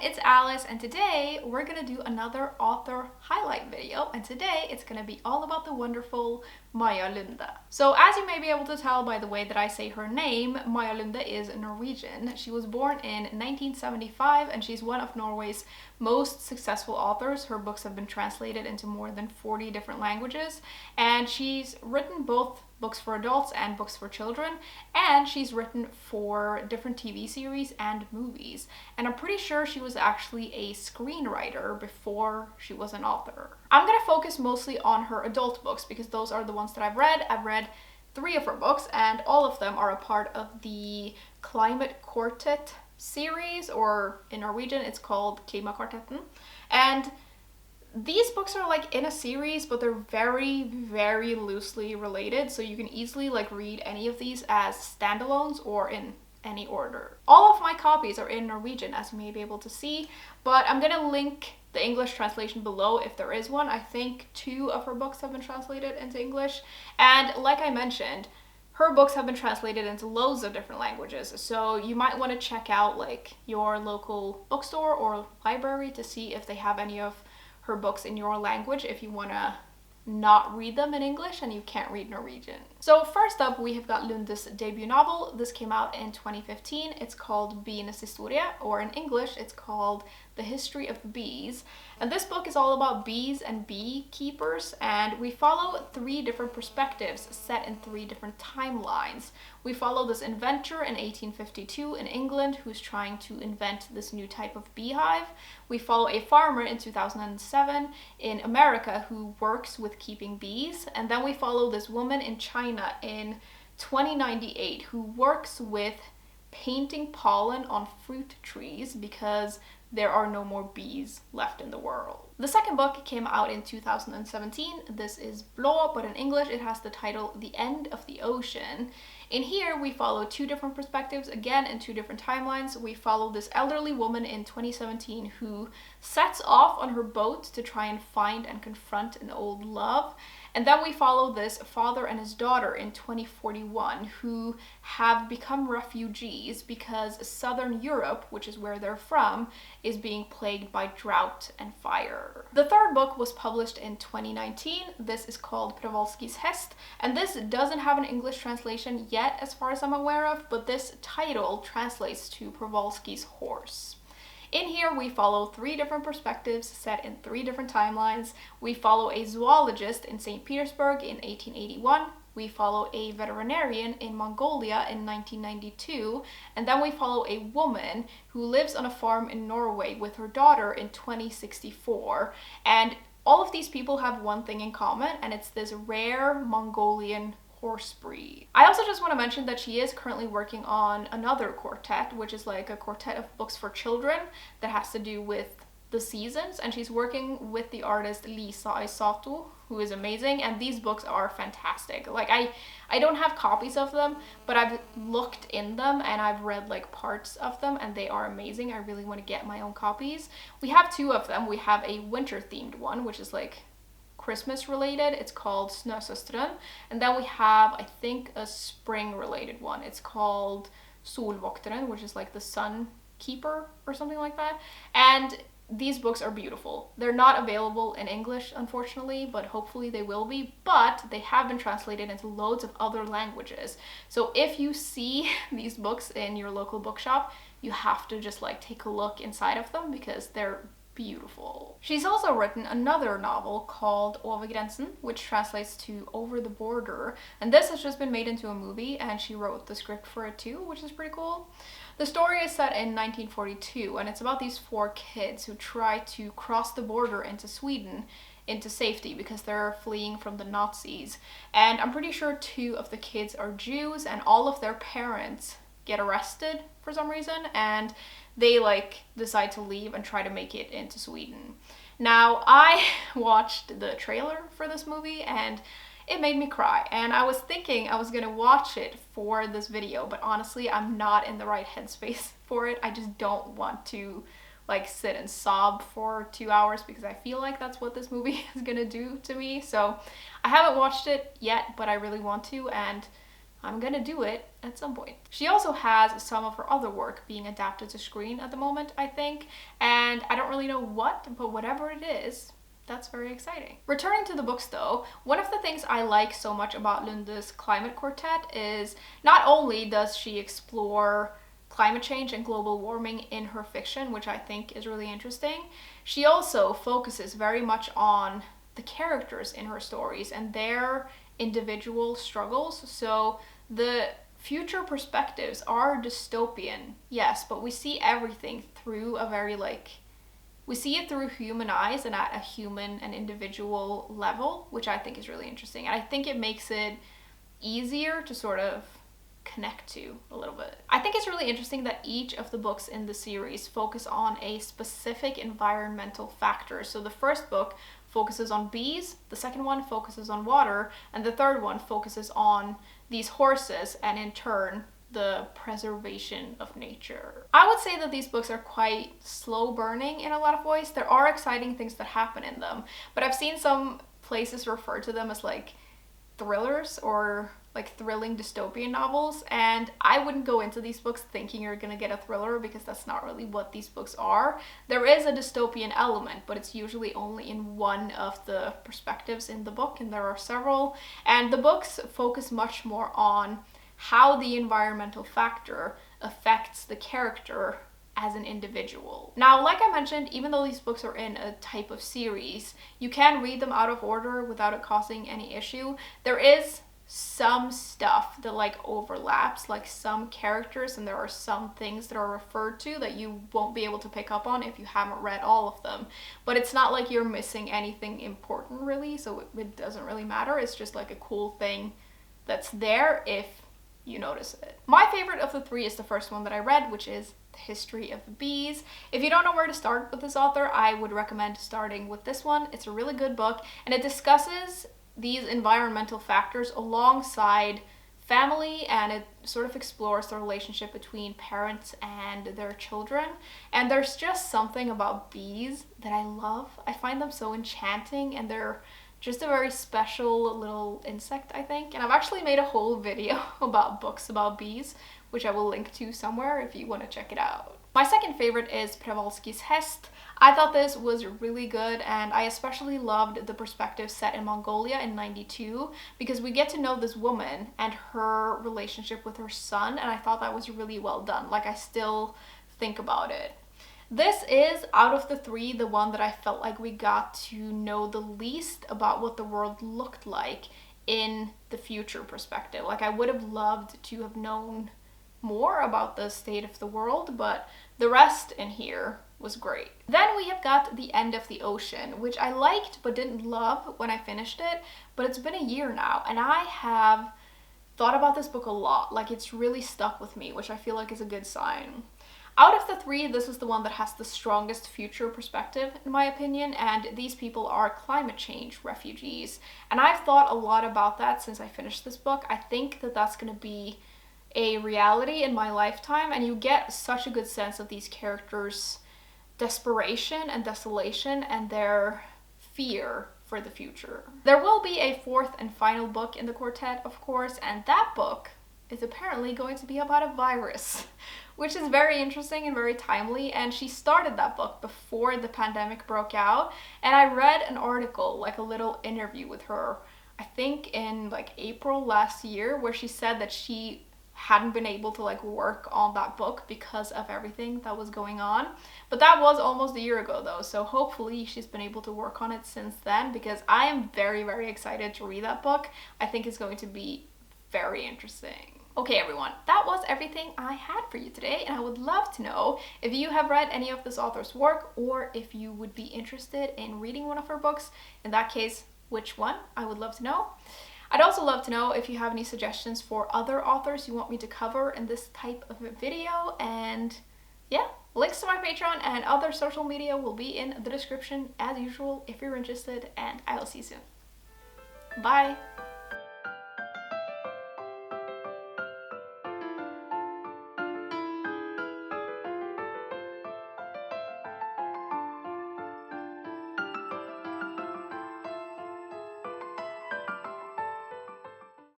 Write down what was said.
it's Alice, and today we're gonna do another author highlight video, and today it's gonna be all about the wonderful Maja Lunde. So as you may be able to tell by the way that I say her name, Maja Lunde is Norwegian. She was born in 1975 and she's one of Norway's most successful authors. Her books have been translated into more than 40 different languages, and she's written both books for adults and books for children, and she's written for different TV series and movies. And I'm pretty sure she was actually a screenwriter before she was an author. I'm gonna focus mostly on her adult books because those are the ones that I've read. I've read 3 of her books, and all of them are a part of the Climate Quartet series, or in Norwegian it's called Klimakvartetten. And these books are like in a series, but they're very, very loosely related, so you can easily like read any of these as standalones or in any order. All of my copies are in Norwegian, as you may be able to see, but I'm gonna link the English translation below if there is one. I think 2 of her books have been translated into English, and like I mentioned, her books have been translated into loads of different languages, so you might want to check out like your local bookstore or library to see if they have any of her books in your language if you want to not read them in English and you can't read Norwegian. So first up, we have got Lunde's debut novel. This came out in 2015. It's called Bienes Historie, or in English it's called The History of the Bees. And this book is all about bees and beekeepers, and we follow 3 different perspectives set in 3 different timelines. We follow this inventor in 1852 in England who's trying to invent this new type of beehive. We follow a farmer in 2007 in America who works with keeping bees. And then we follow this woman in China in 2098 who works with painting pollen on fruit trees because there are no more bees left in the world. The second book came out in 2017. This is Blå, but in English it has the title The End of the Ocean. In here we follow 2 different perspectives, again in 2 different timelines. We follow this elderly woman in 2017 who sets off on her boat to try and find and confront an old love. And then we follow this father and his daughter in 2041 who have become refugees because Southern Europe, which is where they're from, is being plagued by drought and fire. The third book was published in 2019. This is called Przewalski's Hest, and this doesn't have an English translation yet as far as I'm aware of, but this title translates to Przewalski's Horse. In here we follow 3 different perspectives set in 3 different timelines. We follow a zoologist in St. Petersburg in 1881. We follow a veterinarian in Mongolia in 1992, and then we follow a woman who lives on a farm in Norway with her daughter in 2064. And all of these people have one thing in common, and it's this rare Mongolian horse breed. I also just want to mention that she is currently working on another quartet, which is like a quartet of books for children that has to do with the seasons, and she's working with the artist Lisa Aisato, who is amazing, and these books are fantastic. Like I don't have copies of them, but I've looked in them and I've read like parts of them, and they are amazing. I really want to get my own copies. We have 2 of them. We have a winter themed one, which is like Christmas related. It's called Snösøsteren, and then we have, I think, a spring related one. It's called Solvokteren, which is like the sun keeper or something like that. And these books are beautiful. They're not available in English, unfortunately, but hopefully they will be. But they have been translated into loads of other languages. So if you see these books in your local bookshop, you have to just like take a look inside of them because they're beautiful. She's also written another novel called Over Grensen, which translates to Over the Border, and this has just been made into a movie, and she wrote the script for it too, which is pretty cool. The story is set in 1942, and it's about these 4 kids who try to cross the border into Sweden into safety because they're fleeing from the Nazis. And I'm pretty sure 2 of the kids are Jews, and all of their parents get arrested for some reason, and they like decide to leave and try to make it into Sweden. Now, I watched the trailer for this movie and it made me cry, and I was thinking I was gonna watch it for this video, but honestly I'm not in the right headspace for it. I just don't want to like sit and sob for 2 hours because I feel like that's what this movie is gonna do to me. So I haven't watched it yet, but I really want to, and I'm gonna do it at some point. She also has some of her other work being adapted to screen at the moment, I think, and I don't really know what, but whatever it is, that's very exciting. Returning to the books though, one of the things I like so much about Lunde's climate quartet is not only does she explore climate change and global warming in her fiction, which I think is really interesting, she also focuses very much on the characters in her stories and their individual struggles. So the future perspectives are dystopian, yes, but we see everything through a very we see it through human eyes and at a human and individual level, which I think is really interesting. And I think it makes it easier to sort of connect to a little bit. I think it's really interesting that each of the books in the series focus on a specific environmental factor. So the first book focuses on bees, the second one focuses on water, and the third one focuses on these horses and in turn the preservation of nature. I would say that these books are quite slow burning in a lot of ways. There are exciting things that happen in them, but I've seen some places refer to them as like thrillers or like thrilling dystopian novels, and I wouldn't go into these books thinking you're gonna get a thriller because that's not really what these books are. There is a dystopian element, but it's usually only in one of the perspectives in the book, and there are several, and the books focus much more on how the environmental factor affects the character as an individual. Now, like I mentioned, even though these books are in a type of series, you can read them out of order without it causing any issue. There is some stuff that like overlaps, like some characters, and there are some things that are referred to that you won't be able to pick up on if you haven't read all of them. But it's not like you're missing anything important really, so it doesn't really matter. It's just like a cool thing that's there if you notice it. My favorite of the three is the first one that I read, which is The History of the Bees. If you don't know where to start with this author, I would recommend starting with this one. It's a really good book, and it discusses these environmental factors alongside family, and it sort of explores the relationship between parents and their children. And there's just something about bees that I love. I find them so enchanting, and they're just a very special little insect, I think. And I've actually made a whole video about books about bees, which I will link to somewhere if you want to check it out. My second favorite is Przewalski's Hest. I thought this was really good, and I especially loved the perspective set in Mongolia in '92 because we get to know this woman and her relationship with her son, and I thought that was really well done. Like, I still think about it. This is, out of the three, the one that I felt like we got to know the least about what the world looked like in the future perspective. Like, I would have loved to have known more about the state of the world, but the rest in here was great. Then we have got The End of the Ocean, which I liked but didn't love when I finished it, but it's been a year now, and I have thought about this book a lot. Like, it's really stuck with me, which I feel like is a good sign. Out of the three, this is the one that has the strongest future perspective, in my opinion, and these people are climate change refugees. And I've thought a lot about that since I finished this book. I think that that's going to be a reality in my lifetime, and you get such a good sense of these characters' desperation and desolation and their fear for the future. There will be a fourth and final book in the quartet, of course, and that book is apparently going to be about a virus, which is very interesting and very timely. And she started that book before the pandemic broke out, and I read an article, like a little interview with her, I think in like April last year, where she said that she hadn't been able to like work on that book because of everything that was going on. But that was almost a year ago though, so hopefully she's been able to work on it since then, because I am very, very excited to read that book. I think it's going to be very interesting. Okay everyone, that was everything I had for you today, and I would love to know if you have read any of this author's work, or if you would be interested in reading one of her books. In that case, which one? I would love to know. I'd also love to know if you have any suggestions for other authors you want me to cover in this type of a video. And yeah, links to my Patreon and other social media will be in the description as usual if you're interested, and I will see you soon. Bye!